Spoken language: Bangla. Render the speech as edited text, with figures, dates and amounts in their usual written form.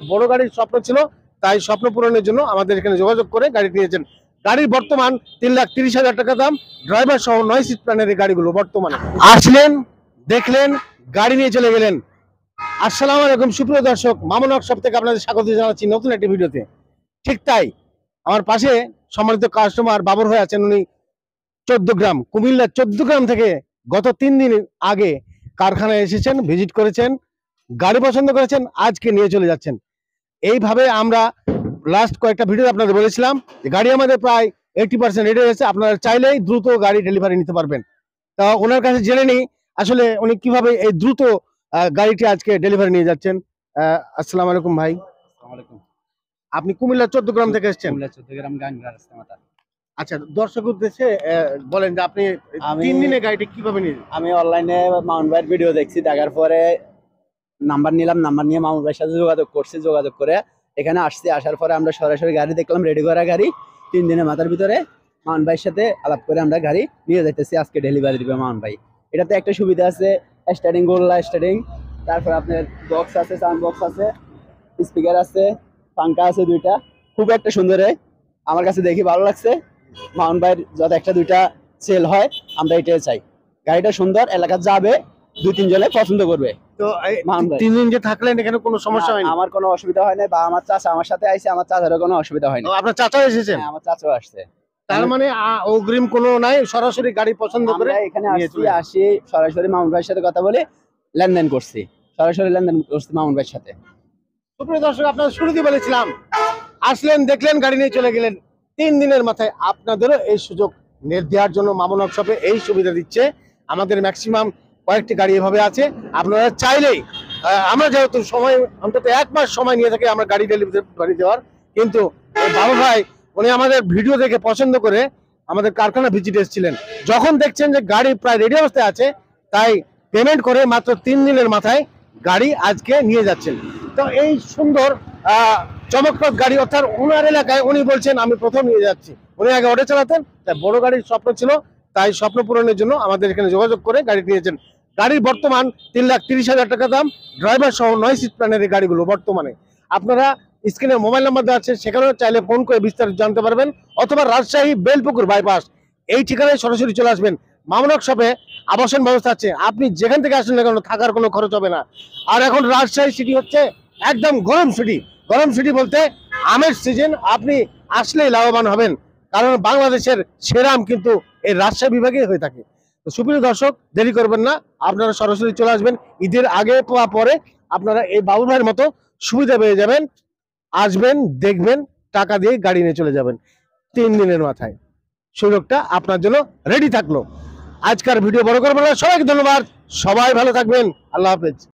বড় গাড়ির স্বপ্ন ছিল, তাই স্বপ্ন পূরণের জন্য আমাদের এখানে যোগাযোগ করে গাড়ি নিয়েছেন। গাড়ির বর্তমান 3,30,000 টাকা দাম, ড্রাইভার সহ 9 সিট প্ল্যানের এই গাড়িগুলো বর্তমানে। আসলেন, দেখলেন, গাড়ি নিয়ে চলে গেলেন। আসসালামু আলাইকুম সুপ্রিয় দর্শক, মামুন ওয়ার্কশপ থেকে আপনাদের স্বাগত জানাচ্ছি নতুন একটি ভিডিওতে। ঠিক তাই, আমার পাশে সম্মানিত কাস্টমার বাবর হয়ে আছেন। উনি 14 গ্রাম, কুমিল্লা 14 গ্রাম থেকে গত 3 দিন আগে কারখানায় এসেছেন, ভিজিট করেছেন, গাড়ি পছন্দ করেছেন, আজকে নিয়ে চলে যাচ্ছেন। এইভাবে আমরা লাস্ট কয়েকটা ভিডিও আপনাদের বলেছিলাম যে গাড়ি আমাদের প্রায় 80% রেডি হয়েছে, আপনারা চাইলেই দ্রুত গাড়ি ডেলিভারি নিতে পারবেন। তা ওনার কাছে জেনে নিই আসলে উনি কিভাবে এই দ্রুত গাড়িটি আজকে ডেলিভারি নিয়ে যাচ্ছেন। আসসালামু আলাইকুম ভাই। আসসালামু আলাইকুম। আপনি কুমিল্লা 14 গ্রাম থেকে এসেছেন। কুমিল্লা 14 গ্রাম গাংরা রাস্তা মাথা। আচ্ছা, দর্শক উদ্দেশ্যে বলেন যে আপনি 3 দিনে গাড়িটি কিভাবে নিলেন? আমি অনলাইনে মাউন্ট ভাইয়ের ভিডিও দেখছি, দেখার পরে নাম্বার নিলাম, নাম্বার নিয়ে মাউন্ট ভাইয়ের সাথে যোগাযোগ করছি, যোগাযোগ করে এখানে আসছি। আসার পরে আমরা সরাসরি গাড়ি দেখলাম, রেডি করা গাড়ি। 3 দিনের মাথার ভিতরে মাউন্ট ভাইয়ের সাথে আলাপ করে আমরা গাড়ি নিয়ে যাইতেছি, আজকে ডেলিভারি দিবে মাউন্ট ভাই। এটাতে একটা সুবিধা আছে, স্টার্টিং গোল্লা স্টার্টিং, তারপর আপনার বক্স আছে, সাউন্ড বক্স আছে, স্পিকার আছে, পাঙ্খা আছে 2টা। খুব একটা সুন্দর, আমার কাছে দেখি ভালো লাগছে। মাউন্ট ভাইয়ের যত একটা 2টা সেল হয়, আমরা এটাই চাই। গাড়িটা সুন্দর, এলাকা যাবে, 2-3 জনে পছন্দ করবে। তো 3 দিন যে থাকলেন এখানে কোনো সমস্যা হয়নি? আমার কোনো অসুবিধা হয় না, বা আমার চাচা আমার সাথে আইছে, আমার চাচারও কোনো অসুবিধা হয় না। আপনার চাচা এসেছেন? হ্যাঁ, আমার চাচাও আসছে। তার মানে অগ্রিম কোনো নাই, সরাসরি গাড়ি পছন্দ করে আমরা এখানে আসি সরাসরি মাউন্ট ভাইয়ের সাথে কথা বলে লেনদেন করছি, সরাসরি লেনদেন করছি মাউন্ট ভাইয়ের সাথে। সুপ্রিয় দর্শক, আপনারা শুরুতেই বলেছিলাম, আসলেন, দেখলেন, গাড়ি নিয়ে চলে গেলেন। 3 দিনের মাথায় আপনাদেরও এই সুযোগ দেওয়ার জন্য মামুন ওয়ার্কশপে এই সুবিধা দিচ্ছে। আমাদের ম্যাক্সিমাম কয়েকটি গাড়ি এভাবে আছে, আপনারা চাইলেই আমরা যেহেতু সময় অন্তত 1 মাস সময় নিয়ে থাকি আমরা গাড়ি ডেলিভারি দেওয়ার, কিন্তু বাবু ভাই উনি আমাদের ভিডিও দেখে পছন্দ করে আমাদের কারখানা ভিজিট এসেছিলেন। যখন দেখছেন যে গাড়ি প্রায় রেডি অবস্থায় আছে, তাই পেমেন্ট করে মাত্র 3 দিনের মাথায় গাড়ি আজকে নিয়ে যাচ্ছেন। তো এই সুন্দর চমকপ্রদ গাড়ি, অর্থাৎ ওনার এলাকায় উনি বলছেন আমি প্রথম নিয়ে যাচ্ছি। উনি আগে অটো চালাতেন, তাই বড় গাড়ির স্বপ্ন ছিল, তাই স্বপ্ন পূরণের জন্য আমাদের এখানে যোগাযোগ করে গাড়ি নিয়েছেন। গাড়ির বর্তমান 3,30,000 টাকা দাম, ড্রাইভার সহ 9 সিট প্ল্যানের এই গাড়িগুলো বর্তমানে। আপনারা স্ক্রিনে মোবাইল নাম্বার দেওয়া আছে, সেখানেও চাইলে ফোন করে বিস্তারিত জানতে পারবেন, অথবা রাজশাহী বেলপুকুর বাইপাস এই ঠিকানায় সরাসরি চলে আসবেন। মামুন ওয়ার্কশপে আবাসন ব্যবস্থা আছে, আপনি যেখান থেকে আসেন না কেন থাকার কোনো খরচ হবে না। আর এখন রাজশাহী সিটি হচ্ছে একদম গরম সিটি। গরম সিটি বলতে আমের সিজন, আপনি আসলেই লাভবান হবেন, কারণ বাংলাদেশের সেরা আম কিন্তু এই রাজশাহী বিভাগে হয়ে থাকে। তো সুপ্রিয় দর্শক, দেরি করবেন না, আপনারা সরাসরি চলে আসবেন। ঈদের আগে বা পরে আপনারা এই বাবু ভাইয়ের মতো সুবিধা পেয়ে যাবেন। আসবেন, দেখবেন, টাকা দিয়ে গাড়ি নিয়ে চলে যাবেন 3 দিনের মাথায়। সুযোগটা আপনার জন্য রেডি থাকলো। আজকের ভিডিও বড় করবেন না, সবাইকে ধন্যবাদ, সবাই ভালো থাকবেন, আল্লাহ হাফেজ।